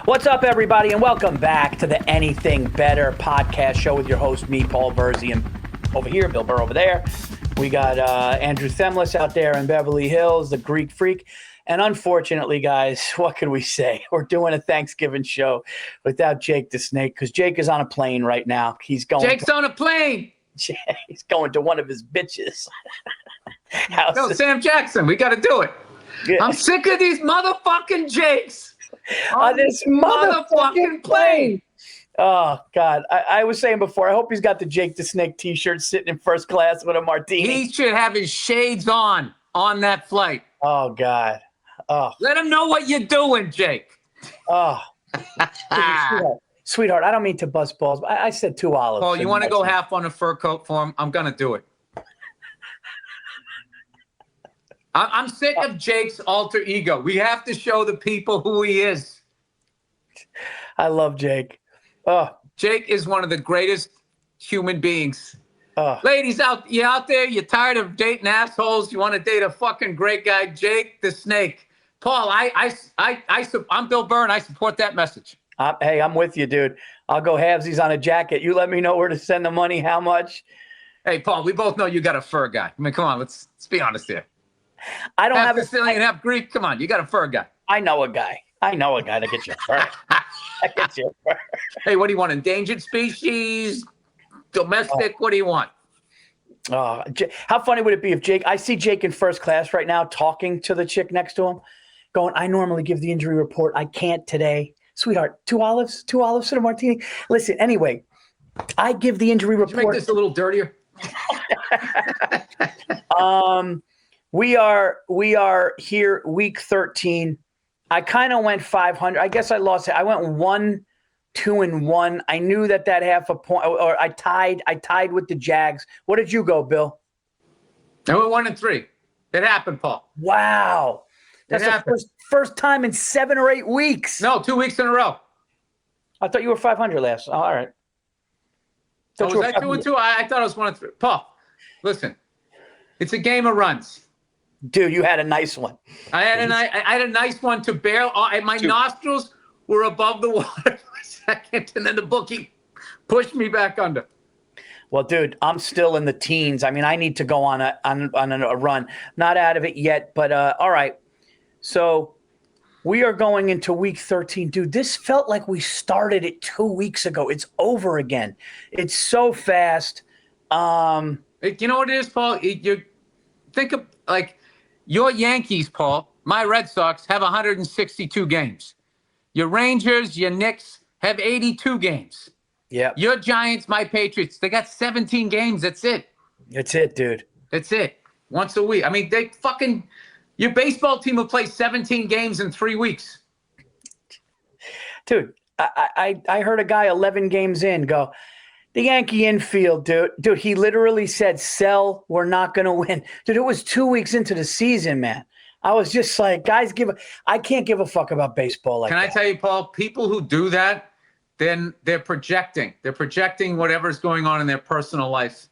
What's up, everybody, and welcome back to the Anything Better podcast show with your host, me, Paul Virzi, and over here, Bill Burr over there. We got Andrew Themlis out there in Beverly Hills, the Greek Freak. And unfortunately, guys, what can we say? We're doing a Thanksgiving show without Jake the Snake because Jake is on a plane right now. Jake's on a plane. He's going to one of his bitches. No, Sam Jackson, we got to do it. Yeah. I'm sick of these motherfucking Jakes on this motherfucking plane. Oh, God. I was saying before, I hope he's got the Jake the Snake t-shirt sitting in first class with a martini. He should have his shades on that flight. Oh, God. Oh. Let him know what you're doing, Jake. Oh. Sweetheart, I don't mean to bust balls, but I said 2 olives. Paul, you want to go half on a fur coat for him? I'm going to do it. I'm sick of Jake's alter ego. We have to show the people who he is. I love Jake. Oh. Jake is one of the greatest human beings. Ladies out there, you're tired of dating assholes. You want to date a fucking great guy, Jake the Snake. Paul, I'm Bill Burr, and I support that message. Hey, I'm with you, dude. I'll go halvesies on a jacket. You let me know where to send the money, how much. Hey, Paul, we both know you got a fur guy. I mean, come on, let's be honest here. I don't have Sicilian, half Greek. Come on, you got a fur guy. I know a guy to get you fur. Hey, what do you want? Endangered species? Domestic? What do you want? Oh, how funny would it be if I see Jake in first class right now talking to the chick next to him, going, I normally give the injury report. I can't today. Sweetheart, 2 olives and a martini. Listen, anyway, I give the injury report. Did you make this a little dirtier? We are here week 13. I kind of went 500. I guess I lost it. I went 1-2-1. I knew that half a point, or I tied with the Jags. What did you go, Bill? I went 1-3. It happened, Paul. Wow. That's the first time in 7 or 8 weeks. No, 2 weeks in a row. I thought you were 500 last. Oh, all right. Was I 2-2? I thought I was 1-3. Paul, listen. It's a game of runs. Dude, you had a nice one. I had a nice one to bear. My nostrils were above the water for a second, and then the bookie pushed me back under. Well, dude, I'm still in the teens. I mean, I need to go on a run. Not out of it yet, but all right. So we are going into week 13. Dude, this felt like we started it 2 weeks ago. It's over again. It's so fast. You know what it is, Paul? You think of like your Yankees, Paul, my Red Sox have 162 games. Your Rangers, your Knicks have 82 games. Yeah. Your Giants, my Patriots, they got 17 games. That's it. That's it, dude. That's it. Once a week. I mean, your baseball team will play 17 games in 3 weeks. Dude, I heard a guy 11 games in go, the Yankee infield, dude, he literally said, sell, we're not going to win. Dude, it was 2 weeks into the season, man. I was just like, guys, I can't give a fuck about baseball like that. Can I tell you, Paul, people who do that, then they're projecting. They're projecting whatever's going on in their personal life.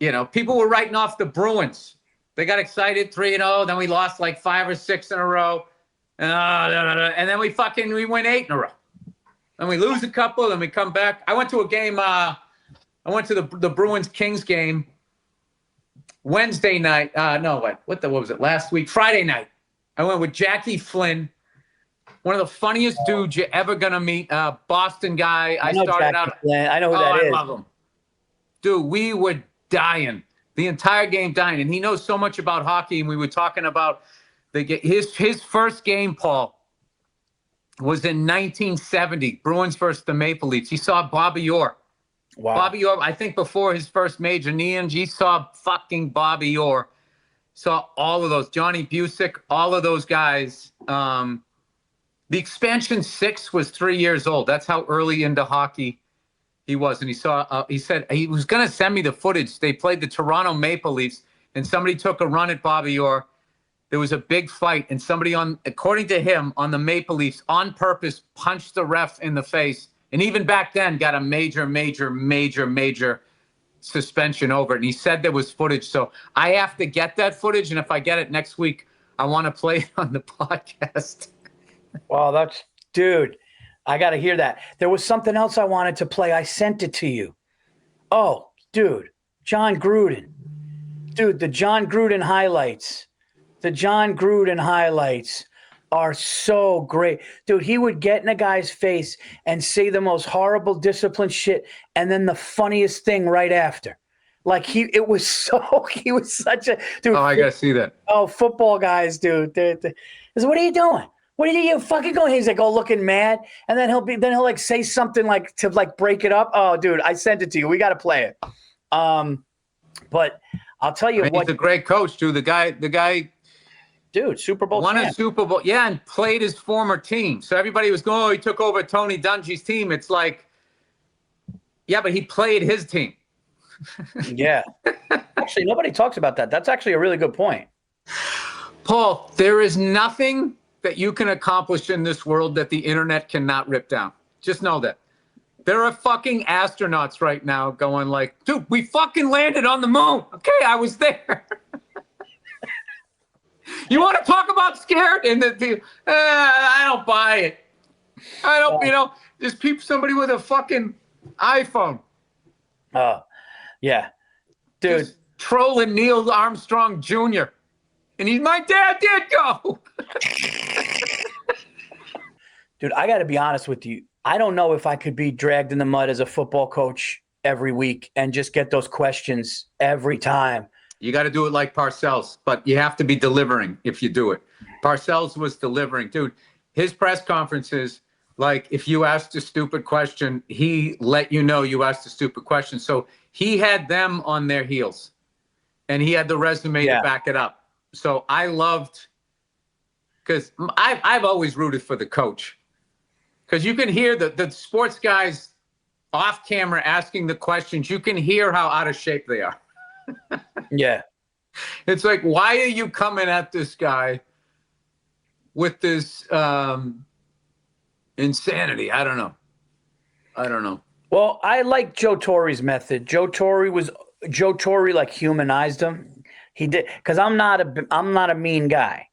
You know, people were writing off the Bruins. They got excited, 3-0, then we lost like 5 or 6 in a row. And then we win 8 in a row. And we lose a couple, then we come back. I went to a game. I went to the Bruins-Kings game Wednesday night. What was it? Last week, Friday night. I went with Jackie Flynn, one of the funniest dudes you're ever gonna meet. Boston guy. I know who that is. I love him, dude. We were dying the entire game, dying, and he knows so much about hockey. And we were talking about his first game, Paul, was in 1970, Bruins versus the Maple Leafs. He saw Bobby Orr. Wow. Bobby Orr, I think before his first major knee injury, he saw fucking Bobby Orr. Saw all of those. Johnny Busick, all of those guys. The expansion 6 was 3 years old. That's how early into hockey he was. And he said he was going to send me the footage. They played the Toronto Maple Leafs, and somebody took a run at Bobby Orr. There was a big fight, and somebody according to him, on the Maple Leafs, on purpose, punched the ref in the face. And even back then, got a major suspension over it. And he said there was footage. So I have to get that footage. And if I get it next week, I want to play it on the podcast. Well, dude, I got to hear that. There was something else I wanted to play. I sent it to you. Oh, dude, John Gruden. Dude, the John Gruden highlights. The John Gruden highlights are so great. Dude, he would get in a guy's face and say the most horrible discipline shit and then the funniest thing right after. Like he was such a dude. Oh, I gotta see that. Oh, football guys, dude. What are you doing? What are you fucking going? He's like, oh, looking mad, and then he'll like say something like to like break it up. Oh, dude, I sent it to you. We got to play it. But I'll tell you what. He's a great coach, dude. The guy. Dude, Super Bowl won champ. a Super Bowl, yeah, and played his former team. So everybody was going, oh, he took over Tony Dungy's team. It's like, yeah, but he played his team. Yeah. Actually, nobody talks about that. That's actually a really good point. Paul, there is nothing that you can accomplish in this world that the internet cannot rip down. Just know that. There are fucking astronauts right now going like, dude, we fucking landed on the moon. Okay, I was there. You want to talk about scared? And I don't buy it. I don't, there's somebody with a fucking iPhone. Oh, yeah. Dude. Just trolling Neil Armstrong Jr. And my dad did go. Dude, I got to be honest with you. I don't know if I could be dragged in the mud as a football coach every week and just get those questions every time. You got to do it like Parcells, but you have to be delivering if you do it. Parcells was delivering. Dude, his press conferences, like if you asked a stupid question, he let you know you asked a stupid question. So he had them on their heels, and he had the resume to back it up. So I loved, because I've always rooted for the coach, because you can hear the sports guys off camera asking the questions. You can hear how out of shape they are. Yeah. It's like, why are you coming at this guy with this insanity? I don't know. Well, I like Joe Torre's method. Joe Torre like humanized him. He did, because I'm not a mean guy.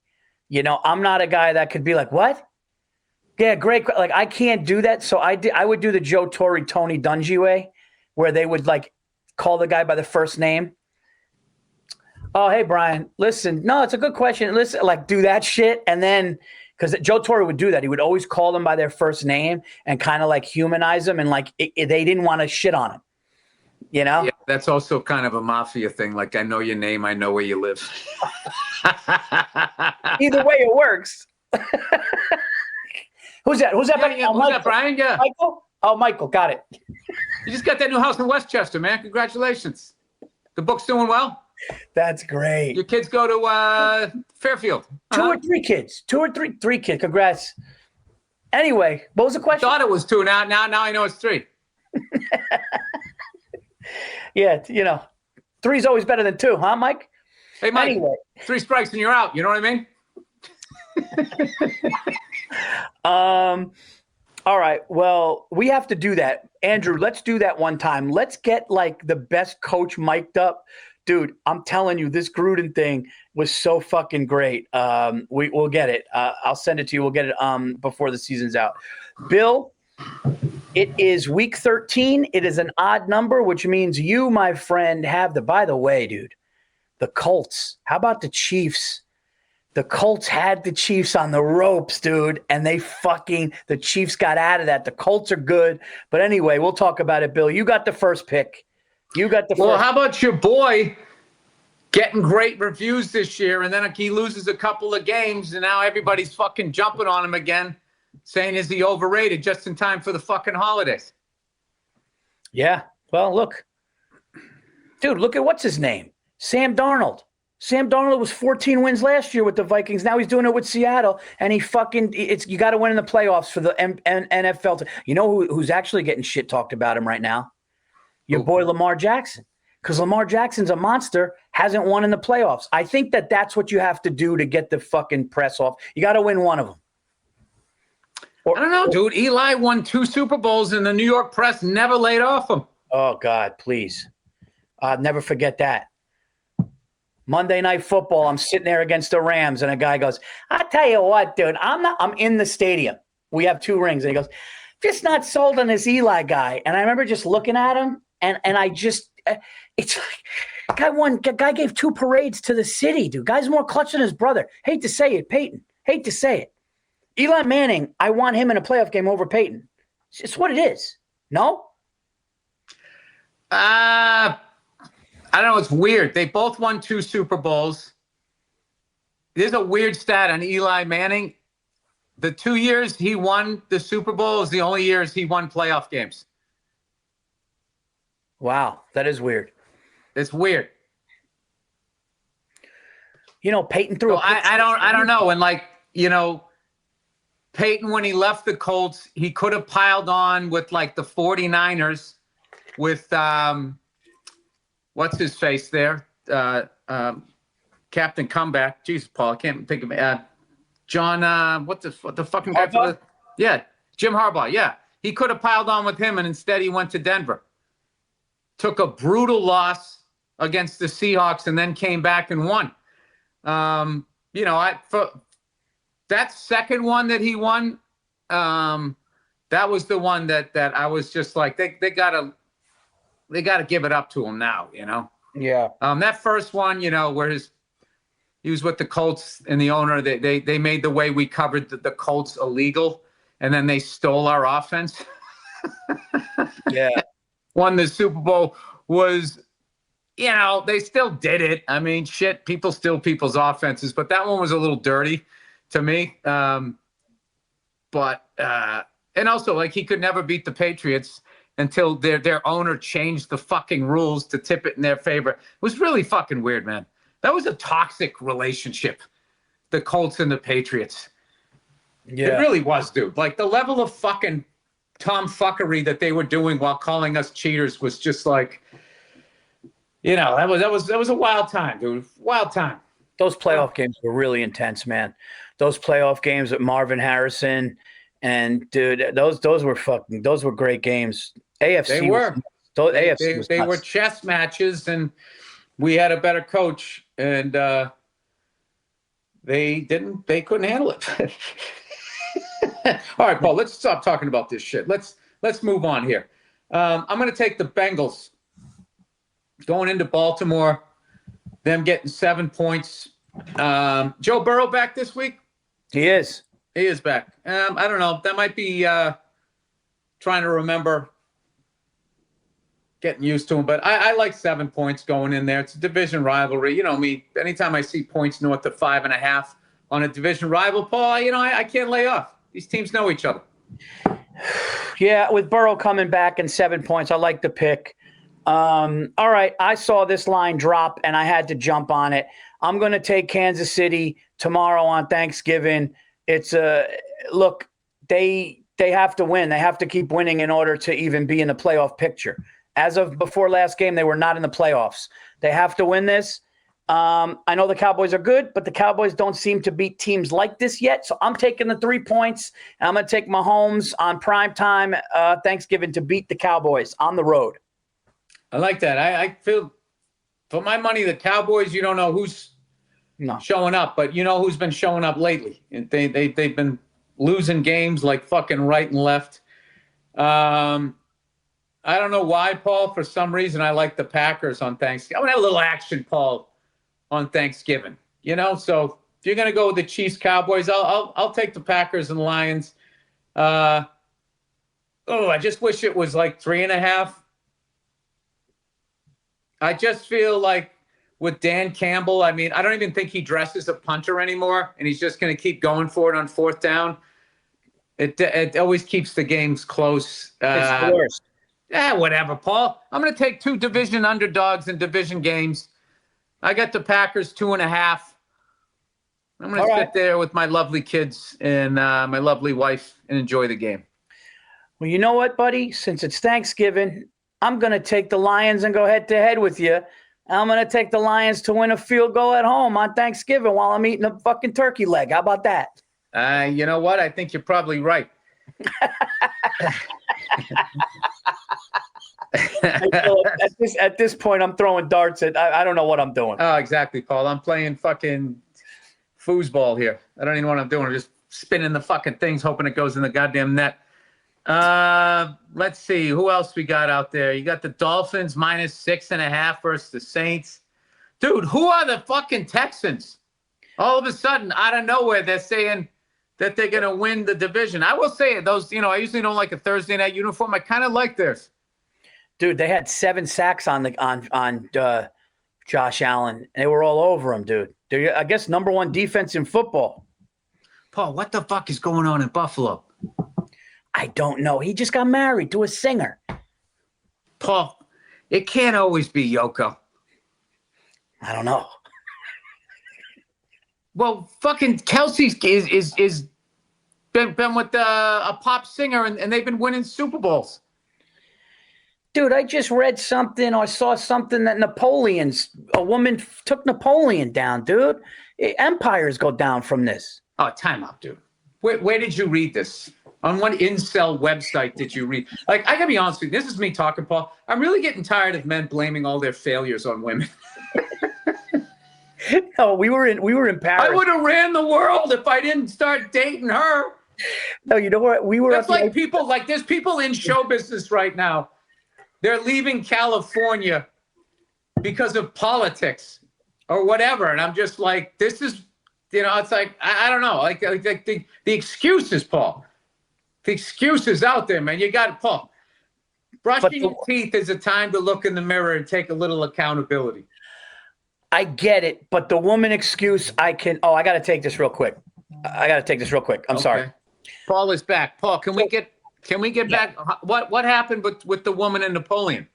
I'm not a guy that could be like, what? Yeah, great. Like I can't do that. So I would do the Joe Torre, Tony Dungy way, where they would like call the guy by the first name. Oh, hey, Brian, listen, no, it's a good question. Listen, like do that shit. And then, because Joe Torre would do that. He would always call them by their first name and kind of like humanize them. And like they didn't want to shit on him, Yeah, that's also kind of a mafia thing. Like, I know your name. I know where you live. Either way, it works. Who's that? Who's that? Yeah, who's that, Brian? Yeah. Michael? Oh, Michael. Got it. You just got that new house in Westchester, man. Congratulations. The book's doing well. That's great. Your kids go to Fairfield. Two or three kids. Three kids. Congrats. Anyway, what was the question? I thought it was 2. Now I know it's 3. Yeah, 3 is always better than 2, huh, Mike? Hey, Mike. Anyway. 3 strikes and you're out. You know what I mean? All right. Well, we have to do that. Andrew, let's do that one time. Let's get like the best coach mic'd up. Dude, I'm telling you, this Gruden thing was so fucking great. We'll get it. I'll send it to you. We'll get it before the season's out. Bill, it is week 13. It is an odd number, which means you, my friend, have by the way, dude, the Colts. How about the Chiefs? The Colts had the Chiefs on the ropes, dude, and the Chiefs got out of that. The Colts are good. But anyway, we'll talk about it, Bill. You got the first pick. Well, how about your boy getting great reviews this year, and then he loses a couple of games, and now everybody's fucking jumping on him again, saying, is he overrated just in time for the fucking holidays? Yeah. Well, look. Dude, look at what's his name? Sam Darnold. Sam Darnold was 14 wins last year with the Vikings. Now he's doing it with Seattle, and you got to win in the playoffs for the NFL. You know who's actually getting shit talked about him right now? Your boy Lamar Jackson. Because Lamar Jackson's a monster, hasn't won in the playoffs. I think that's what you have to do to get the fucking press off. You got to win one of them. I don't know, dude. Eli won 2 Super Bowls, and the New York press never laid off him. Oh, God, please. I'll never forget that. Monday Night Football, I'm sitting there against the Rams, and a guy goes, I tell you what, dude, I'm in the stadium. We have 2 rings. And he goes, just not sold on this Eli guy. And I remember just looking at him, and I just, it's like, guy gave 2 parades to the city, dude. Guy's more clutch than his brother. Hate to say it, Peyton. Hate to say it. Eli Manning, I want him in a playoff game over Peyton. It's what it is. No? I don't know. It's weird. They both won 2 Super Bowls. There's a weird stat on Eli Manning. The 2 years he won the Super Bowl is the only years he won playoff games. Wow, that is weird. It's weird. You know, Peyton threw. So I don't know. And like, you know, Peyton, when he left the Colts, he could have piled on with like the 49ers with what's his face there? Captain Comeback. Jesus, Paul, I can't think of it. John, what the fucking guy? Jim Harbaugh. Yeah, he could have piled on with him, and instead he went to Denver. Took a brutal loss against the Seahawks, and then came back and won. You know, for that second one that he won, that was the one that I was just like, they gotta give it up to him now. You know. Yeah. That first one, you know, where he was with the Colts and the owner. They made the way we covered the Colts illegal, and then they stole our offense. Yeah. Won the Super Bowl was, you know, they still did it. I mean, shit, people steal people's offenses, but that one was a little dirty to me. And also, like, he could never beat the Patriots until their owner changed the fucking rules to tip it in their favor. It was really fucking weird, man. That was a toxic relationship, the Colts and the Patriots. Yeah. It really was, dude. Like, the level of fucking tomfuckery that they were doing while calling us cheaters was just like, you know, that was a wild time, dude. Wild time. Those playoff games were really intense, man. Those playoff games with Marvin Harrison and dude, those were great games. AFC. They were. They nuts. were chess matches, and we had a better coach, and they couldn't handle it. All right, Paul, let's stop talking about this shit. Let's move on here. I'm going to take the Bengals going into Baltimore, them getting 7 points. Joe Burrow back this week? He is. He is back. I don't know. That might be trying to remember getting used to him. But I like 7 points going in there. It's a division rivalry. You know me, anytime I see points north of 5.5 on a division rival, Paul, you know, I can't lay off. These teams know each other. Yeah, with Burrow coming back and 7 points, I like the pick. All right, I saw this line drop, and I had to jump on it. I'm going to take Kansas City tomorrow on Thanksgiving. It's look, they have to win. They have to keep winning in order to even be in the playoff picture. As of before last game, they were not in the playoffs. They have to win this. I know the Cowboys are good, but the Cowboys don't seem to beat teams like this yet. So I'm taking the 3 points, and I'm going to take Mahomes on primetime Thanksgiving to beat the Cowboys on the road. I like that. I feel, for my money, the Cowboys, you don't know who's showing up, but you know who's been showing up lately. They've been losing games like fucking right and left. I don't know why, Paul. For some reason, I like the Packers on Thanksgiving. I'm going to have a little action, Paul, on Thanksgiving. You know, so if you're going to go with the Chiefs, Cowboys, I'll take the Packers and Lions. I just wish it was like 3.5. I just feel like with Dan Campbell, I mean, I don't even think he dresses a punter anymore, and he's just going to keep going for it on 4th down. It always keeps the games close. It's the worst. Yeah, whatever, Paul. I'm going to take 2 division underdogs in division games. I got the Packers 2.5. I'm going to sit there with my lovely kids and my lovely wife and enjoy the game. Well, you know what, buddy? Since it's Thanksgiving, I'm going to take the Lions and go head-to-head with you. I'm going to take the Lions to win a field goal at home on Thanksgiving while I'm eating a fucking turkey leg. How about that? You know what? I think you're probably right. At this point, I'm throwing darts at. I don't know what I'm doing. Oh, exactly, Paul. I'm playing fucking foosball here. I don't even know what I'm doing. I'm just spinning the fucking things, hoping it goes in the goddamn net. Let's see. Who else we got out there? You got the Dolphins -6.5 versus the Saints. Dude, who are the fucking Texans? All of a sudden, out of nowhere, they're saying that they're going to win the division. I will say those, I usually don't like a Thursday night uniform. I kind of like theirs. Dude, they had 7 sacks on Josh Allen. They were all over him, dude. They're, I guess, #1 defense in football. Paul, what the fuck is going on in Buffalo? I don't know. He just got married to a singer. Paul, it can't always be Yoko. I don't know. Well, fucking Kelsey's is been with a pop singer and they've been winning Super Bowls. Dude, I just read something or saw something that a woman took Napoleon down, dude. Empires go down from this. Oh, time out, dude. Where did you read this? On what incel website did you read? Like, I gotta be honest with you. This is me talking, Paul. I'm really getting tired of men blaming all their failures on women. No, we were in Paris. I would have ran the world if I didn't start dating her. No, you know what? We were. That's like people. Like, there's people in show business right now. They're leaving California because of politics or whatever, and I'm just like, this is, it's like I don't know, like the excuses, Paul. The excuses out there, man. You got it, Paul. Brushing your teeth is a time to look in the mirror and take a little accountability. I get it, but the woman excuse, I got to take this real quick. I'm sorry. Paul is back. Paul, can we get back? What happened with the woman and Napoleon?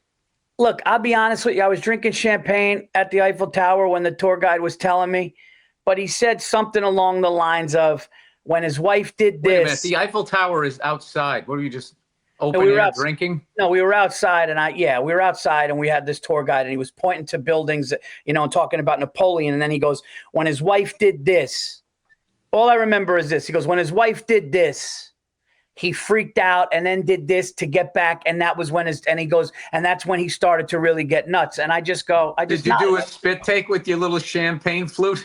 Look, I'll be honest with you. I was drinking champagne at the Eiffel Tower when the tour guide was telling me, but he said something along the lines of, when his wife did this. Wait a minute, the Eiffel Tower is outside. What were you just drinking? No, we were outside, and we were outside, and we had this tour guide, and he was pointing to buildings, and talking about Napoleon, and then he goes, when his wife did this, all I remember is this. He goes, when his wife did this, he freaked out, and then did this to get back, and that was when and he goes, and that's when he started to really get nuts, and I just go, Did you do a spit take with your little champagne flute?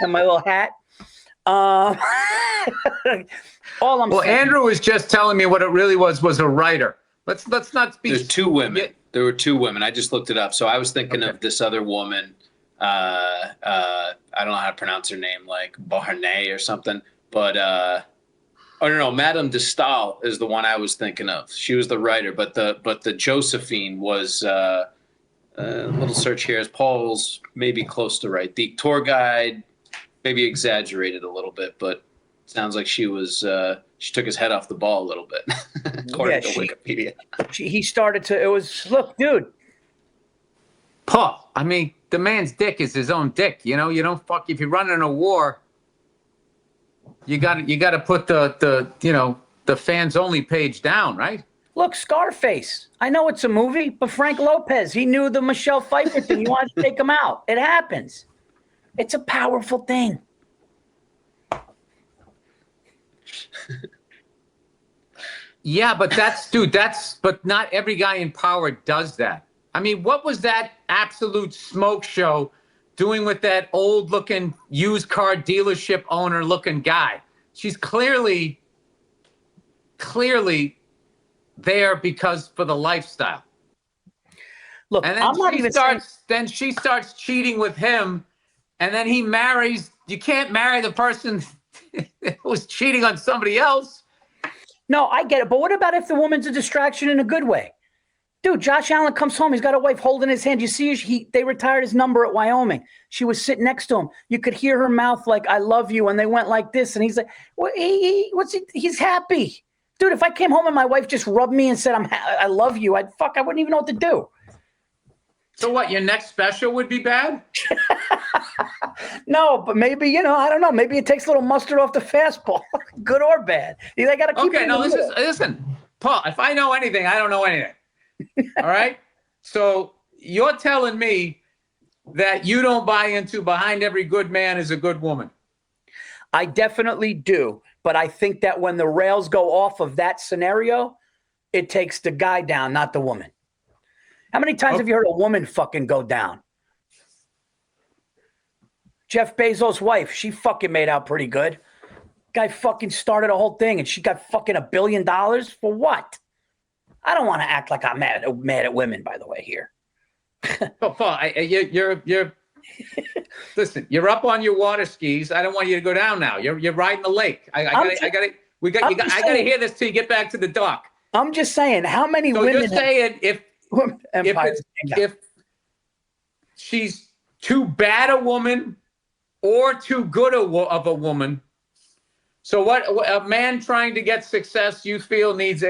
And my little hat? All I'm saying. Andrew was just telling me what it really was a writer. Let's not be. There's 2 women. Yeah. There were 2 women. I just looked it up. So I was thinking of this other woman. I don't know how to pronounce her name, like Barney or something. But no, Madame de Stael is the one I was thinking of. She was the writer, but the Josephine was a little search here as Paul's maybe close to right. The tour guide maybe exaggerated a little bit, but sounds like she took his head off the ball a little bit, according to Wikipedia. He started to, look, dude. Paul, I mean, the man's dick is his own dick. You don't if you're running a war, you got to put the fans only page down, right? Look, Scarface. I know it's a movie, but Frank Lopez, he knew the Michelle Pfeiffer thing. He wanted to take him out. It happens. It's a powerful thing. Yeah, but but not every guy in power does that. I mean, what was that absolute smoke show doing with that old looking used car dealership owner looking guy? She's clearly there because for the lifestyle. Look, and then she starts cheating with him. And then he marries. You can't marry the person who's cheating on somebody else. No, I get it. But what about if the woman's a distraction in a good way? Dude, Josh Allen comes home. He's got a wife holding his hand. You see, they retired his number at Wyoming. She was sitting next to him. You could hear her mouth like, I love you. And they went like this. And he's like, well, he's happy. Dude, if I came home and my wife just rubbed me and said, I love you, I wouldn't even know what to do. So what, your next special would be bad? No, but maybe, I don't know. Maybe it takes a little mustard off the fastball, good or bad. They got to keep it. Okay, no, listen, Paul, if I know anything, I don't know anything. All right? So you're telling me that you don't buy into behind every good man is a good woman. I definitely do. But I think that when the rails go off of that scenario, it takes the guy down, not the woman. How many times have you heard a woman fucking go down? Jeff Bezos' wife, she fucking made out pretty good. Guy fucking started a whole thing and she got fucking $1 billion for what? I don't want to act like I'm mad at women, by the way, here. Oh, Paul, you're listen, you're up on your water skis. I don't want you to go down now. You're riding the lake. I gotta hear this till you get back to the dock. I'm just saying, how many women? You're saying if she's too bad a woman or too good of a woman. So what a man trying to get success, you feel needs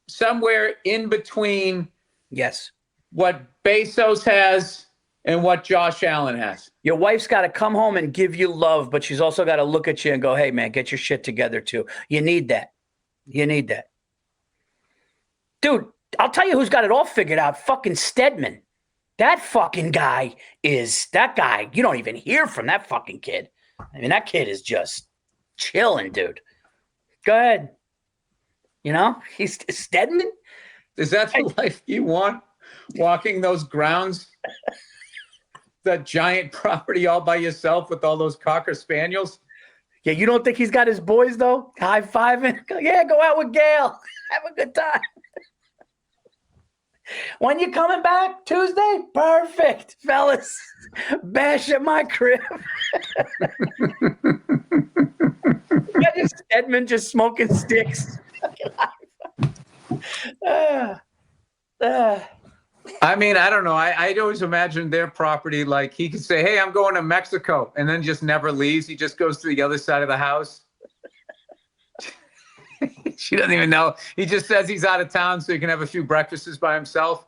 somewhere in between. Yes. What Bezos has and what Josh Allen has. Your wife's got to come home and give you love, but she's also got to look at you and go, hey, man, get your shit together, too. You need that. You need that. Dude, I'll tell you who's got it all figured out. Fucking Stedman. That fucking guy you don't even hear from that fucking kid. I mean, that kid is just chilling, dude. Go ahead. You know, he's Stedman. Is that the life you want? Walking those grounds, that giant property all by yourself with all those Cocker Spaniels? Yeah, you don't think he's got his boys, though? High-fiving? Yeah, go out with Gail. Have a good time. When you coming back? Tuesday? Perfect, fellas. Bash at my crib. Stedman just smoking sticks. I mean, I don't know. I'd always imagined their property like he could say, hey, I'm going to Mexico, and then just never leaves. He just goes to the other side of the house. She doesn't even know. He just says he's out of town so he can have a few breakfasts by himself.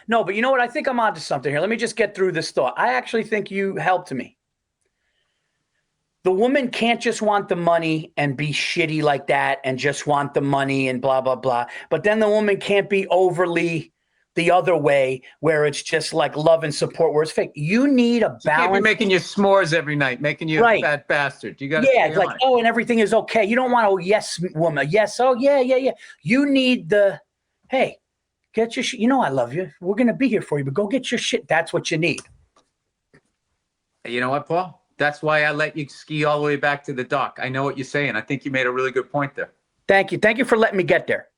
No, but you know what? I think I'm onto something here. Let me just get through this thought. I actually think you helped me. The woman can't just want the money and be shitty like that and just want the money and blah, blah, blah. But then the woman can't be overly the other way where it's just like love and support where it's fake. You need a balance. You can't be making you s'mores every night, making you a fat bastard. You got to it's like, oh, and everything is okay. You don't want a yes woman. Yes. Oh, yeah. You need the, hey, get your shit. You know I love you. We're going to be here for you, but go get your shit. That's what you need. You know what, Paul? That's why I let you ski all the way back to the dock. I know what you're saying. I think you made a really good point there. Thank you. Thank you for letting me get there.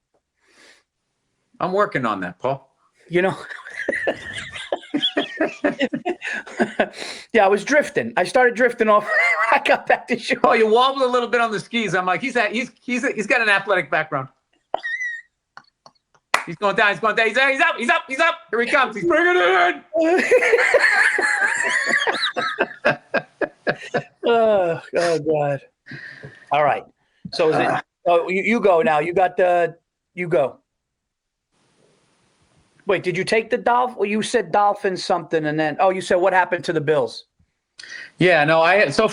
I'm working on that, Paul. You know, yeah, I was drifting. I started drifting off. I got back to shore. Oh, you wobbled a little bit on the skis. I'm like, he's got an athletic background. He's going down. He's going down. He's up. Here he comes. He's bringing it in. Oh God. All right. So is it? Oh, you go now. You got the. You go. Wait, did you take the Dolphins? Well, you said Dolphins something, and then you said what happened to the Bills? Yeah, no, I have the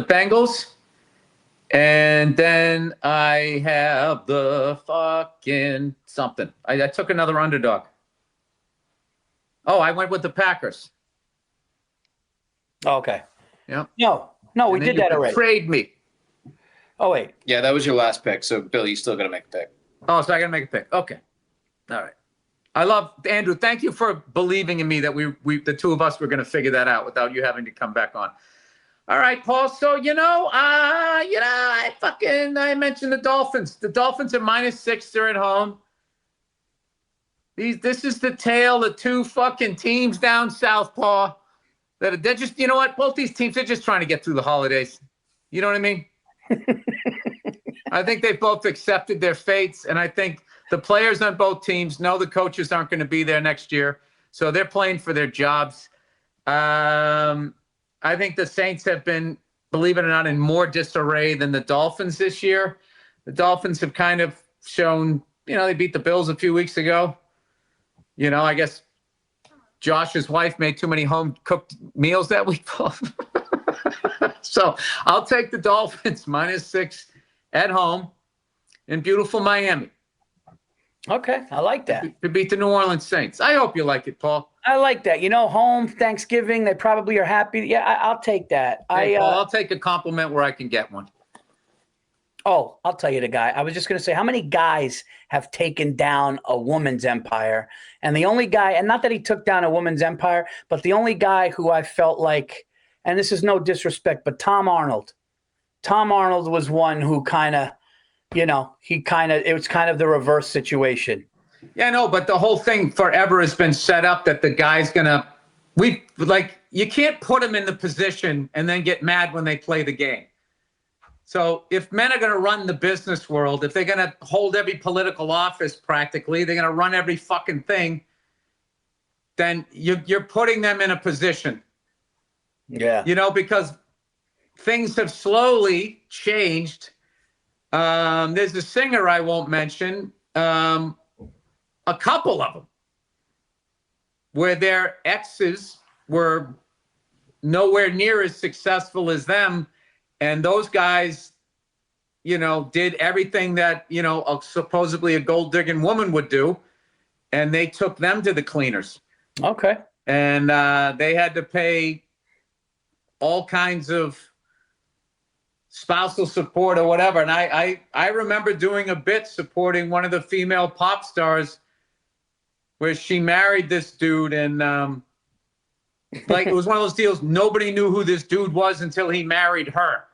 Bengals, and then I have the fucking something. I took another underdog. Oh, I went with the Packers. Okay. Yeah. No, we did that already. Trade me. Oh wait. Yeah, that was your last pick. So Bill, you still got to make a pick. Oh, so I got to make a pick. Okay. All right. I love Andrew. Thank you for believing in me that we the two of us were going to figure that out without you having to come back on. All right, Paul. So I mentioned the Dolphins. The Dolphins are -6. They're at home. This is the tale of two fucking teams down south, Paul. They're just, you know what? Both these teams are just trying to get through the holidays. You know what I mean? I think they both accepted their fates, and I think the players on both teams know the coaches aren't going to be there next year, so they're playing for their jobs. I think the Saints have been, believe it or not, in more disarray than the Dolphins this year. The Dolphins have kind of shown, they beat the Bills a few weeks ago. I guess Josh's wife made too many home-cooked meals that week. So I'll take the Dolphins -6 at home in beautiful Miami. Okay, I like that. To beat the New Orleans Saints. I hope you like it, Paul. I like that. Home, Thanksgiving, they probably are happy. Yeah, I'll take that. Hey, Paul, I'll take a compliment where I can get one. Oh, I'll tell you the guy. I was just going to say, how many guys have taken down a woman's empire? And the only guy, and not that he took down a woman's empire, but the only guy who I felt like, and this is no disrespect, but Tom Arnold. Tom Arnold was one who kind of, it was kind of the reverse situation. Yeah, no, but the whole thing forever has been set up that the guy's you can't put him in the position and then get mad when they play the game. So if men are going to run the business world, if they're going to hold every political office practically, they're going to run every fucking thing, then you're putting them in a position. Yeah. Because things have slowly changed. There's a singer I won't mention, a couple of them, where their exes were nowhere near as successful as them. And those guys, did everything that, supposedly a gold digging woman would do. And they took them to the cleaners. Okay. And they had to pay all kinds of spousal support or whatever. And I remember doing a bit supporting one of the female pop stars where she married this dude. And it was one of those deals. Nobody knew who this dude was until he married her.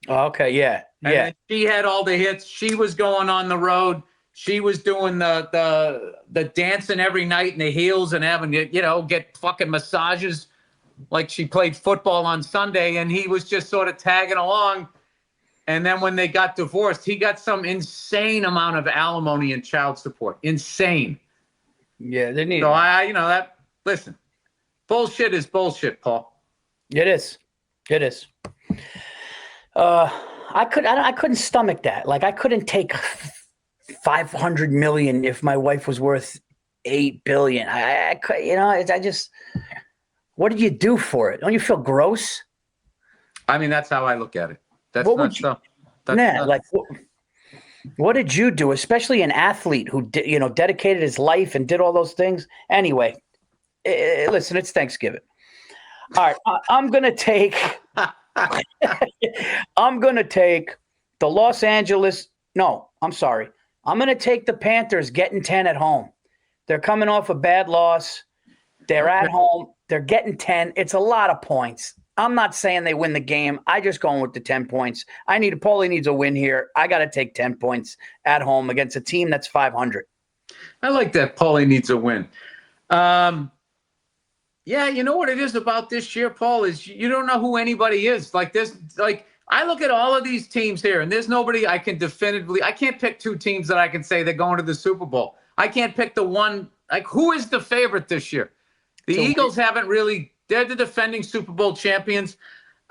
Okay, yeah. And then she had all the hits. She was going on the road. She was doing the dancing every night in the heels and having to, get fucking massages like she played football on Sunday. And he was just sort of tagging along. And then when they got divorced, he got some insane amount of alimony and child support. Insane. Yeah, they need. So listen, bullshit is bullshit, Paul. It is. It is. I couldn't stomach that. Like, I couldn't take $500 million if my wife was worth $8 billion. I just, what did you do for it? Don't you feel gross? I mean, that's how I look at it. That's what not would you, so. That's what did you do, especially an athlete who dedicated his life and did all those things? Anyway, listen, it's Thanksgiving. All right, I'm gonna take the Los Angeles. No, I'm sorry. I'm gonna take the Panthers getting 10 at home. They're coming off a bad loss. They're at home. They're getting 10. It's a lot of points. I'm not saying they win the game. I just going with the 10 points. Paulie needs a win here. I got to take 10 points at home against a team that's 500. I like that. Paulie needs a win. Yeah, you know what it is about this year, Paul, is you don't know who anybody is. I look at all of these teams here, and there's nobody I can definitively – I can't pick two teams that I can say they're going to the Super Bowl. I can't pick the one – who is the favorite this year? The Eagles haven't really – they're the defending Super Bowl champions.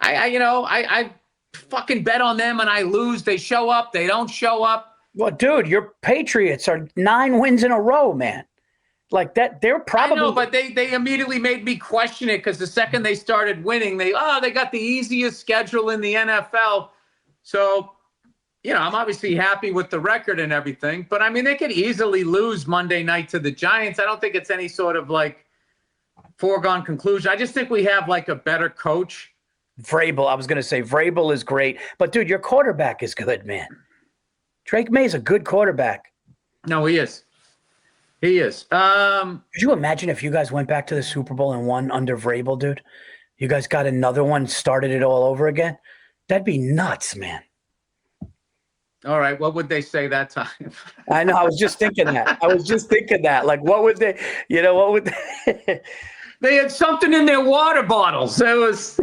I fucking bet on them, and I lose. They show up. They don't show up. Well, dude, your Patriots are 9 wins in a row, man. Like that, they're probably. I know, but they immediately made me question it because the second they started winning, they got the easiest schedule in the NFL. So, I'm obviously happy with the record and everything. But I mean, they could easily lose Monday night to the Giants. I don't think it's any sort of foregone conclusion. I just think we have a better coach. Vrabel, I was going to say Vrabel is great, but dude, your quarterback is good, man. Drake May's a good quarterback. No, he is. He is. Could you imagine if you guys went back to the Super Bowl and won under Vrabel, dude? You guys got another one, started it all over again? That'd be nuts, man. All right. What would they say that time? I know. I was just thinking that. Like, what would they, They had something in their water bottles. It was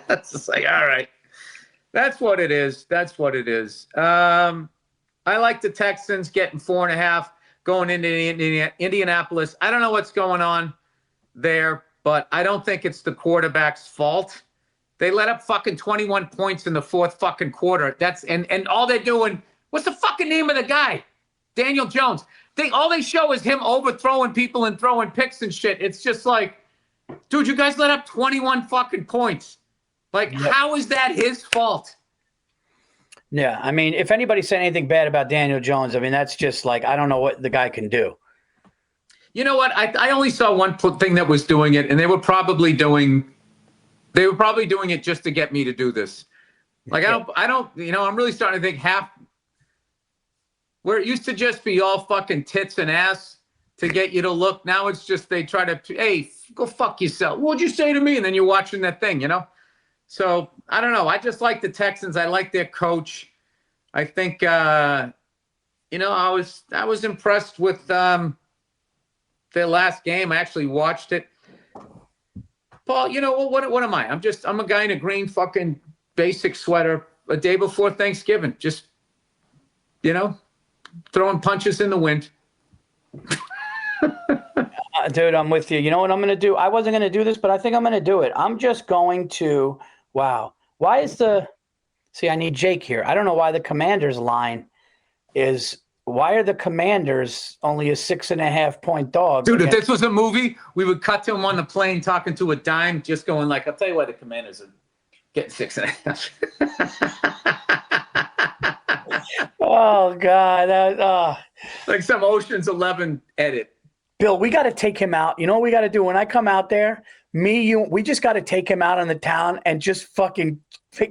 that's just all right. That's what it is. I like the Texans getting 4.5 going into Indianapolis. I don't know what's going on there, but I don't think it's the quarterback's fault. They let up fucking 21 points in the fourth fucking quarter. And all they're doing, what's the fucking name of the guy? Daniel Jones. All they show is him overthrowing people and throwing picks and shit. It's just dude, you guys let up 21 fucking points. How is that his fault? Yeah, I mean, if anybody said anything bad about Daniel Jones, I mean, that's just I don't know what the guy can do. You know what? I only saw one thing that was doing it, and they were probably doing it just to get me to do this. Like I don't, I'm really starting to think where it used to just be all fucking tits and ass to get you to look. Now it's just they try to, hey, go fuck yourself. What'd you say to me? And then you're watching that thing, So I don't know. I just like the Texans. I like their coach. I think, I was impressed with their last game. I actually watched it. Paul, what am I? I'm a guy in a green fucking basic sweater a day before Thanksgiving. Just, throwing punches in the wind. Dude, I'm with you. You know what I'm going to do? I wasn't going to do this, but I think I'm going to do it. I'm just going to, wow. I need Jake here. I don't know why the Commanders line why are the Commanders only a 6.5 point dog? Dude, if this was a movie, we would cut to him on the plane talking to a dime, just going like, I'll tell you why the Commanders are getting 6.5. Oh, God. Like some Ocean's 11 edit. Bill, we got to take him out. You know what we got to do? When I come out there, we just got to take him out in the town and just fucking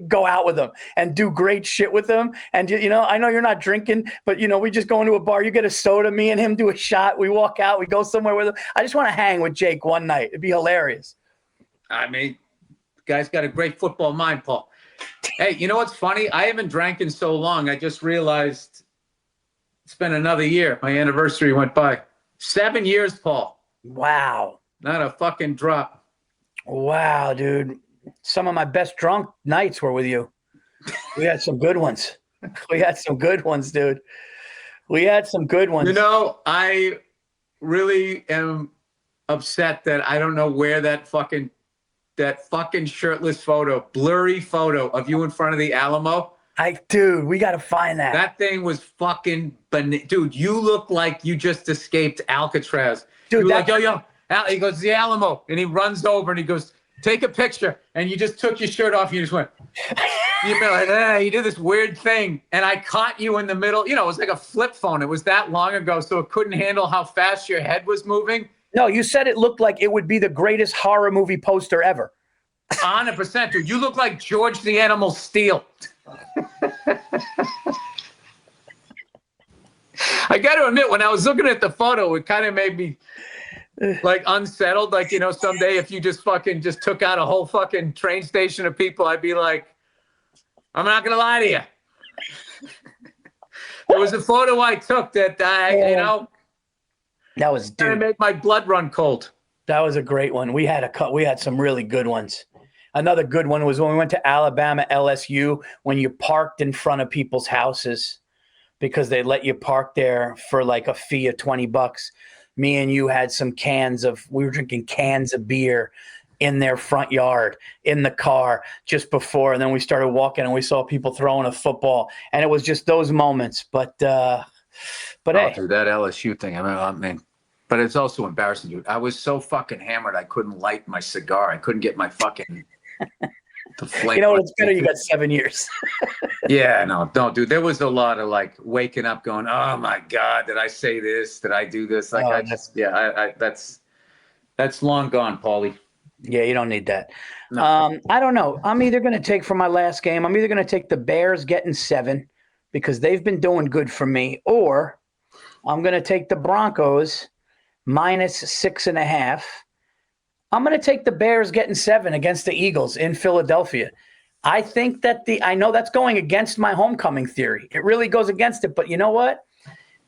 go out with him and do great shit with him. And, I know you're not drinking, but, we just go into a bar. You get a soda, me and him do a shot. We walk out. We go somewhere with him. I just want to hang with Jake one night. It'd be hilarious. I mean, the guy's got a great football mind, Paul. Hey, you know what's funny? I haven't drank in so long. I just realized it's been another year. My anniversary went by. 7 years, Paul. Wow. Not a fucking drop. Wow, dude. Some of my best drunk nights were with you. We had some good ones. We had some good ones, dude. We had some good ones. I really am upset that I don't know where that fucking shirtless photo, blurry photo of you in front of the Alamo. Dude, we got to find that. That thing was fucking, dude, you look like you just escaped Alcatraz. Dude, like, yo, he goes, the Alamo. And he runs over and he goes, take a picture. And you just took your shirt off and you just went, you've been like, you did this weird thing. And I caught you in the middle. It was like a flip phone. It was that long ago, so it couldn't handle how fast your head was moving. No, you said it looked like it would be the greatest horror movie poster ever. 100%, dude. You look like George the Animal Steel. I got to admit, when I was looking at the photo, it kind of made me like unsettled. Like, someday if you just took out a whole fucking train station of people, I'd be like, I'm not going to lie to you. There was a photo I took that, that was, dude, made my blood run cold. That was a great one. We had some really good ones. Another good one was when we went to Alabama, LSU, when you parked in front of people's houses because they let you park there for like a fee of $20. Me and you had we were drinking cans of beer in their front yard, in the car just before. And then we started walking and we saw people throwing a football. And it was just those moments. But hey. Dude, that LSU thing, I mean, but it's also embarrassing, dude. I was so fucking hammered, I couldn't light my cigar. I couldn't get my fucking the flame. You know what? It's better you got 7 years. Yeah, no, dude. There was a lot of like waking up, going, "Oh my God, did I say this? Did I do this?" Like that's long gone, Paulie. Yeah, you don't need that. No. I don't know. I'm either going to take for my last game. I'm either going to take the Bears getting 7 because they've been doing good for me, or I'm going to take the Broncos minus 6.5. I'm going to take the Bears getting 7 against the Eagles in Philadelphia. I think that I know that's going against my homecoming theory. It really goes against it. But you know what?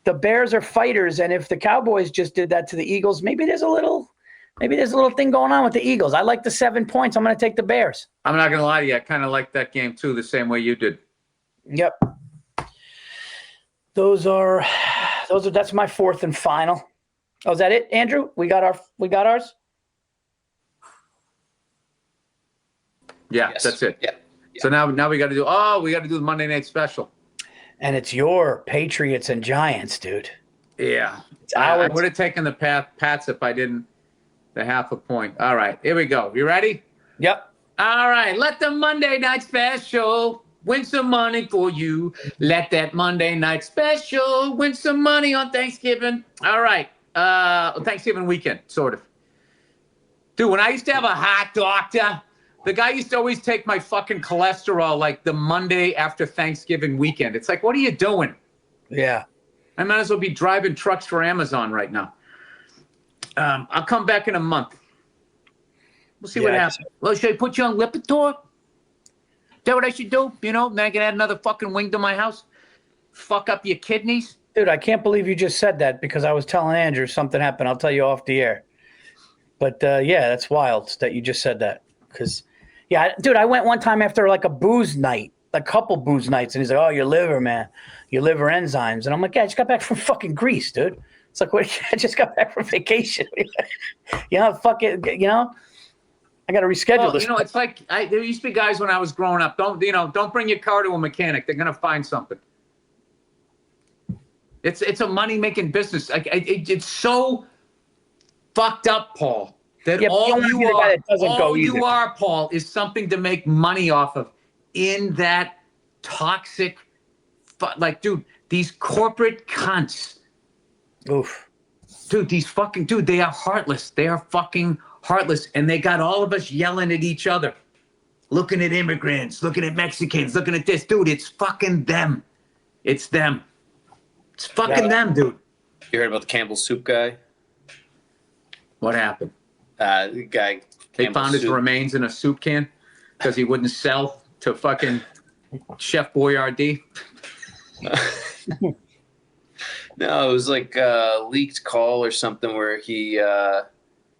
The Bears are fighters. And if the Cowboys just did that to the Eagles, maybe there's a little thing going on with the Eagles. I like the 7 points. I'm going to take the Bears. I'm not going to lie to you. I kind of like that game too, the same way you did. Yep. That's my fourth and final. Oh, is that it, Andrew? We got ours? Yeah, yes. That's it. Yeah. So now we got to do the Monday Night Special. And it's your Patriots and Giants, dude. Yeah. I would have taken the Pats if I didn't the half a point. All right, here we go. You ready? Yep. All right, let the Monday Night Special win some money for you. Let that Monday Night Special win some money on Thanksgiving. All right, Thanksgiving weekend, sort of. Dude, when I used to have a heart doctor, The guy used to always take my fucking cholesterol like the Monday after Thanksgiving weekend. It's like, what are you doing? Yeah. I might as well be driving trucks for Amazon right now. I'll come back in a month. We'll see what happens. Well, should I put you on Lipitor? Is that what I should do? You know, then I can add another fucking wing to my house. Fuck up your kidneys. Dude, I can't believe you just said that because I was telling Andrew something happened. I'll tell you off the air. But yeah, that's wild that you just said that. Because, yeah, dude, I went one time after like a booze night, a couple booze nights, and he's like, "Oh, your liver, man, your liver enzymes." And I'm like, "Yeah, I just got back from fucking Greece, dude." It's like, what? I just got back from vacation. You know, fuck it. You know, I got to reschedule this. You know, it's like there used to be guys when I was growing up. Don't bring your car to a mechanic. They're gonna find something. It's a money making business. It's so fucked up, Paul. That all you are, Paul, is something to make money off of. In that toxic, dude, these corporate cunts. Oof. Dude, they are heartless. They are fucking heartless. And they got all of us yelling at each other. Looking at immigrants, looking at Mexicans, looking at this. Dude, it's fucking them. It's them. It's fucking them, dude. You heard about the Campbell soup guy? What happened? The guy. They found his remains in a soup can because he wouldn't sell to fucking Chef Boyardee. No, it was like a leaked call or something where he, I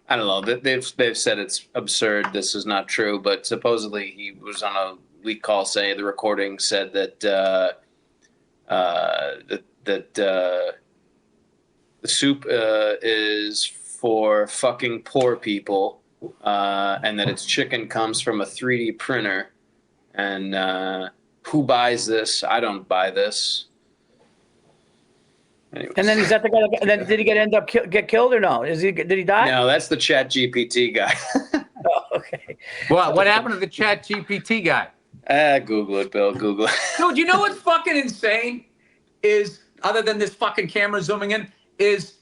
don't know. They've said it's absurd. This is not true, but supposedly he was on a leaked call saying the recording said that the soup is for fucking poor people, and that its chicken comes from a 3D printer. And who buys this? I don't buy this. Anyways. And then is that the guy? And then did he get killed or no? Did he die? No, that's the Chat GPT guy. Oh, okay. What happened to the Chat GPT guy? Google it, Bill. Google it. Dude, you know what's fucking insane is, other than this fucking camera zooming in, is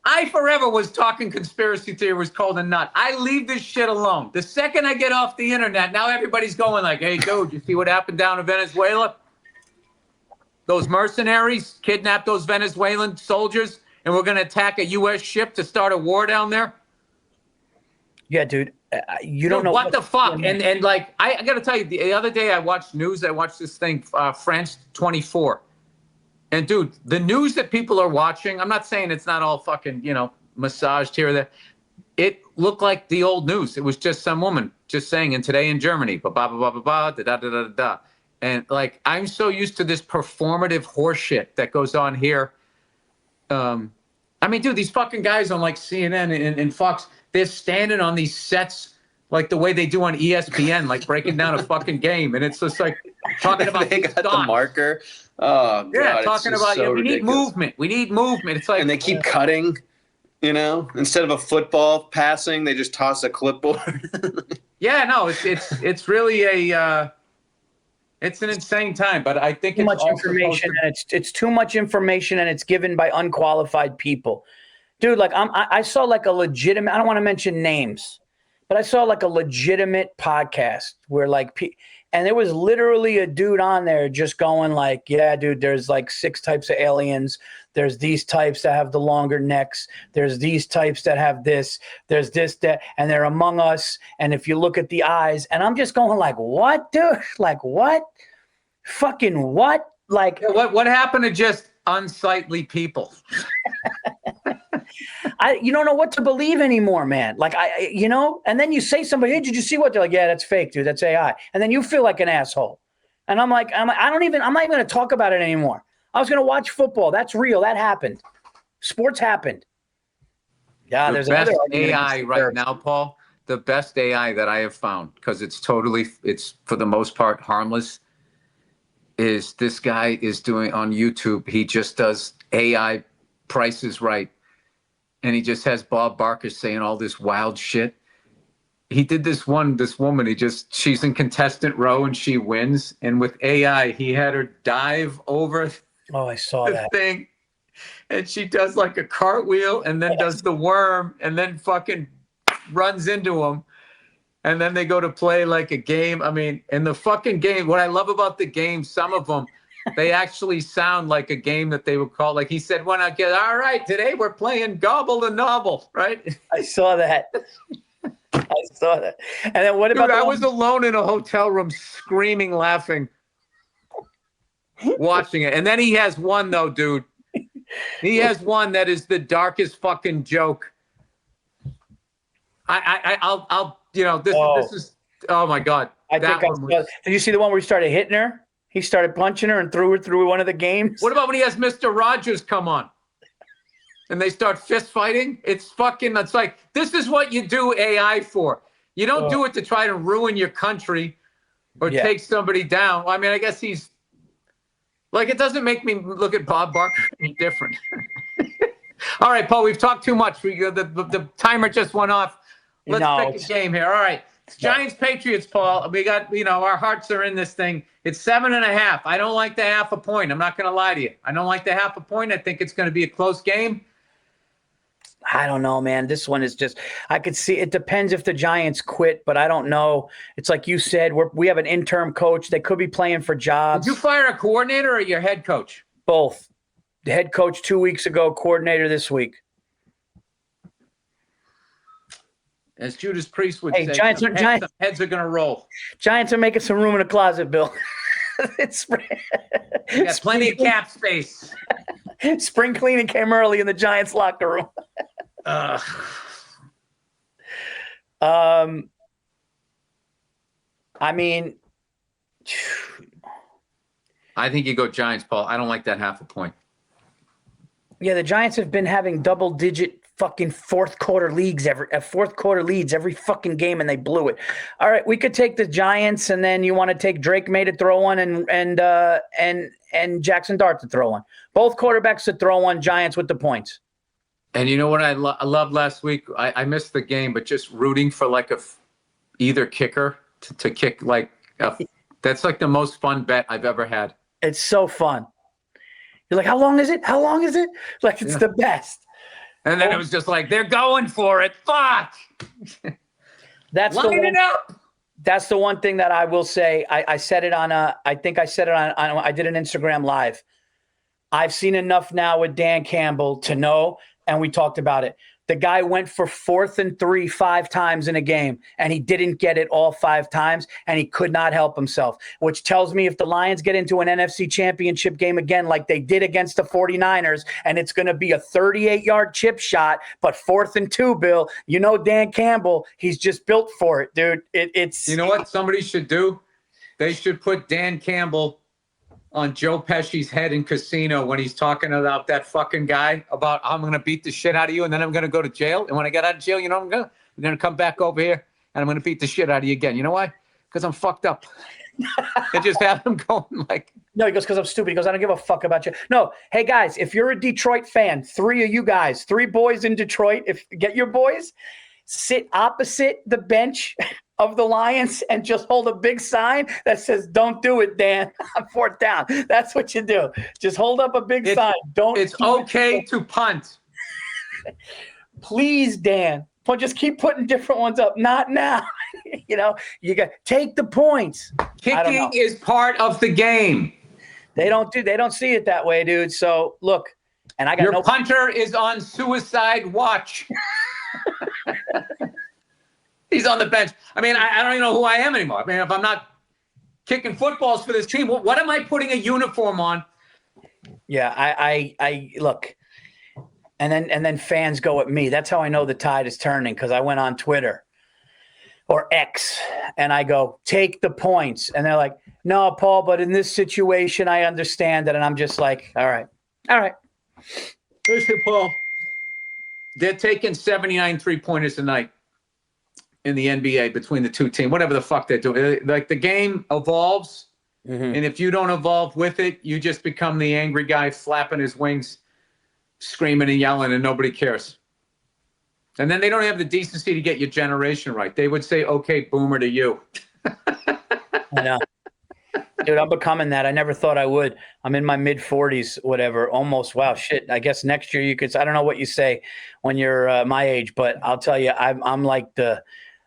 I forever was talking conspiracy theory was called a nut. I leave this shit alone. The second I get off the internet, now everybody's going like, "Hey, dude, you see what happened down in Venezuela? Those mercenaries kidnapped those Venezuelan soldiers, and we're going to attack a U.S. ship to start a war down there." Yeah, dude. You don't know what the fuck. And like, I got to tell you, the other day I watched news. I watched this thing, France 24. And dude, the news that people are watching, I'm not saying it's not all fucking, massaged here or there. It looked like the old news. It was just some woman just saying, "And today in Germany, blah, blah, blah, blah, blah, da, da, da, da, da." And like, I'm so used to this performative horseshit that goes on here. I mean, dude, these fucking guys on like CNN and Fox, they're standing on these sets like the way they do on ESPN, like breaking down a fucking game. And it's just like talking about they got the marker. Oh, God. Yeah, talking about, so we need movement. We need movement. It's like, and they keep cutting, instead of a football passing, they just toss a clipboard. Yeah, no, it's really it's an insane time, but I think too much information, and it's too much information, and it's given by unqualified people, dude. Like I saw like a legitimate. I don't want to mention names, but I saw like a legitimate podcast where like, and there was literally a dude on there just going like, "Yeah, dude, there's like 6 types of aliens. There's these types that have the longer necks. There's these types that have this. There's this, that, and they're among us. And if you look at the eyes," and I'm just going like, "What, dude? Like what? Fucking what? Like what happened to just unsightly people?" You don't know what to believe anymore, man. Like and then you say somebody, "Hey, did you see what?" They're like, "Yeah, that's fake, dude. That's AI." And then you feel like an asshole. And I'm like, I'm not even going to talk about it anymore. I was going to watch football. That's real. That happened. Sports happened. Yeah, there's best another AI right now, Paul. The best AI that I have found, because it's for the most part harmless, is this guy is doing on YouTube. He just does AI prices right. And he just has Bob Barker saying all this wild shit. He did this woman, she's in contestant row and she wins. And with AI, he had her dive over I saw the that thing. And she does like a cartwheel and then does the worm and then fucking runs into him. and then they go to play like a game. I mean, in the fucking game, what I love about the game, some of them, they actually sound like a game that they would call, like he said, when I get, all right, today we're playing Gobble the Novel, right? I saw that. I saw that. And then what about Dude, I was alone in a hotel room screaming, laughing, watching it. And then he has one, though, dude. He has one that is the darkest fucking joke. I'll this is, oh my God. I think I saw, did you see the one where he started hitting her? He started punching her and threw her through one of the games. What about when he has Mr. Rogers come on and they start fist fighting? It's like, this is what you do AI for. You don't do it to try to ruin your country or take somebody down. I mean, I guess he's like, it doesn't make me look at Bob Barker any different. All right, Paul, we've talked too much. The timer just went off. Let's pick a game here. All right. It's Giants Patriots, Paul. We got, our hearts are in this thing. It's 7.5. I don't like the half a point. I'm not going to lie to you. I don't like the half a point. I think it's going to be a close game. I don't know, man. This one is just, I could see, it depends if the Giants quit, but I don't know. It's like you said, we have an interim coach. They could be playing for jobs. Did you fire a coordinator or your head coach? Both. The head coach 2 weeks ago, coordinator this week. As Judas Priest would say, Giants heads are going to roll. Giants are making some room in the closet, Bill. It's you got plenty of cap space. Spring cleaning came early in the Giants locker room. I mean, I think you go Giants, Paul. I don't like that half a point. Yeah, the Giants have been having double-digit fucking fourth quarter leads every fucking game, and they blew it. All right, we could take the Giants, and then you want to take Drake May to throw one, and Jackson Dart to throw one. Both quarterbacks to throw one. Giants with the points. And you know what I loved last week? I missed the game, but just rooting for like either kicker to kick that's like the most fun bet I've ever had. It's so fun. You're like, how long is it? How long is it? Like, it's the best. And then it was just like, they're going for it. Fuck. Line it up. That's the one thing that I will say. I said it on I think I said it on I did an Instagram live. I've seen enough now with Dan Campbell to know, and we talked about it. The guy went for 4th and 3 5 times in a game, and he didn't get it all 5 times, and he could not help himself, which tells me if the Lions get into an NFC championship game again like they did against the 49ers, and it's going to be a 38-yard chip shot, but 4th and 2, Bill, Dan Campbell, he's just built for it, dude. It's You know what somebody should do? They should put Dan Campbell on Joe Pesci's head in Casino when he's talking about that fucking guy about, I'm going to beat the shit out of you and then I'm going to go to jail. And when I get out of jail, I'm going to come back over here and I'm going to beat the shit out of you again. You know why? Because I'm fucked up. And just have him going like. No, he goes, because I'm stupid. He goes, I don't give a fuck about you. No. Hey, guys, if you're a Detroit fan, 3 of you guys, 3 boys in Detroit, get your boys, sit opposite the bench of the Lions and just hold a big sign that says, don't do it, Dan, on 4th down. That's what you do. Just hold up a big sign. It's okay to punt. Please, Dan. Just keep putting different ones up. Not now. You got take the points. Kicking is part of the game. They don't see it that way, dude. So look, and I got your punter is on suicide watch. He's on the bench. I mean, I don't even know who I am anymore. I mean, if I'm not kicking footballs for this team, what am I putting a uniform on? Yeah, I look, and then fans go at me. That's how I know the tide is turning, because I went on Twitter or X and I go, take the points, and they're like, no, Paul, but in this situation, I understand that, and I'm just like, all right. Listen, Paul, they're taking 79 3-pointers tonight in the NBA between the two teams, whatever the fuck they're doing. Like, the game evolves, and if you don't evolve with it, you just become the angry guy flapping his wings, screaming and yelling, and nobody cares. And then they don't have the decency to get your generation right. They would say, okay, boomer to you. I know. Dude, I'm becoming that. I never thought I would. I'm in my mid-40s, whatever, almost. Wow, shit. I guess next year you could – I don't know what you say when you're my age, but I'll tell you, I'm like the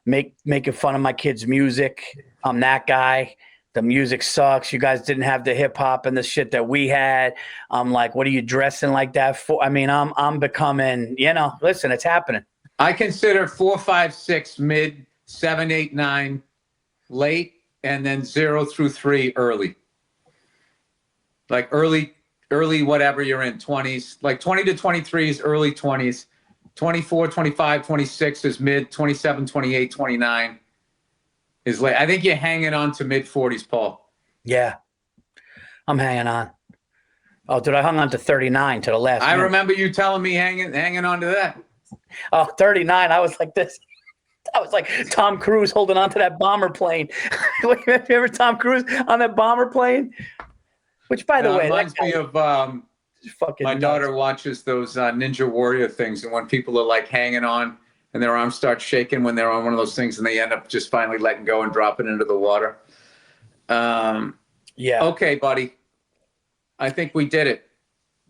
making fun of my kids' music. I'm that guy. The music sucks. You guys didn't have the hip hop and the shit that we had. I'm like, what are you dressing like that for? I mean, I'm becoming, listen, it's happening. I consider 4, 5, 6 mid, 7, 8, 9 late, and then 0 through 3 early. Like early, whatever you're in, 20s. Like 20 to 23 is early 20s. 24, 25, 26 is mid. 27, 28, 29 is late. I think you're hanging on to mid 40s, Paul. Yeah, I'm hanging on. Oh, dude, I hung on to 39 to the last minute. Remember you telling me hanging on to that. Oh, 39. I was like this. I was like Tom Cruise holding on to that bomber plane. Remember Tom Cruise on that bomber plane? Which, by the way, reminds me of my daughter watches those Ninja Warrior things, and when people are like hanging on and their arms start shaking when they're on one of those things, and they end up just finally letting go and dropping into the water. Yeah. Okay, buddy. I think we did it.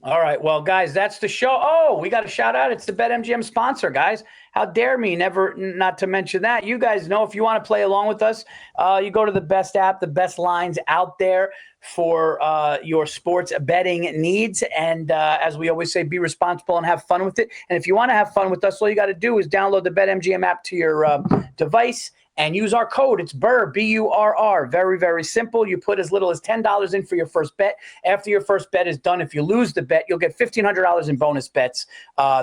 All right. Well, guys, that's the show. Oh, we got a shout out. It's the BetMGM sponsor, guys. How dare me never not to mention that. You guys know if you want to play along with us, you go to the best app, the best lines out there for your sports betting needs. And as we always say, be responsible and have fun with it. And if you want to have fun with us, all you got to do is download the BetMGM app to your device and use our code. It's Burr, B-U-R-R. Very, very simple. You put as little as $10 in for your first bet. After your first bet is done, if you lose the bet, you'll get $1,500 in bonus bets.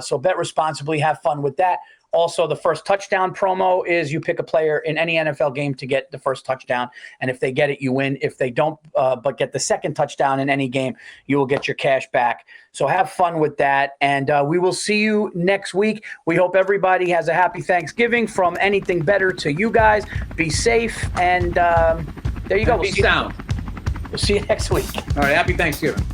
So bet responsibly. Have fun with that. Also, the first touchdown promo is you pick a player in any NFL game to get the first touchdown. And if they get it, you win. If they don't, but get the second touchdown in any game, you will get your cash back. So have fun with that. And we will see you next week. We hope everybody has a happy Thanksgiving from Anything Better to you guys. Be safe. And there you go. Be sound. We'll see you next week. All right. Happy Thanksgiving.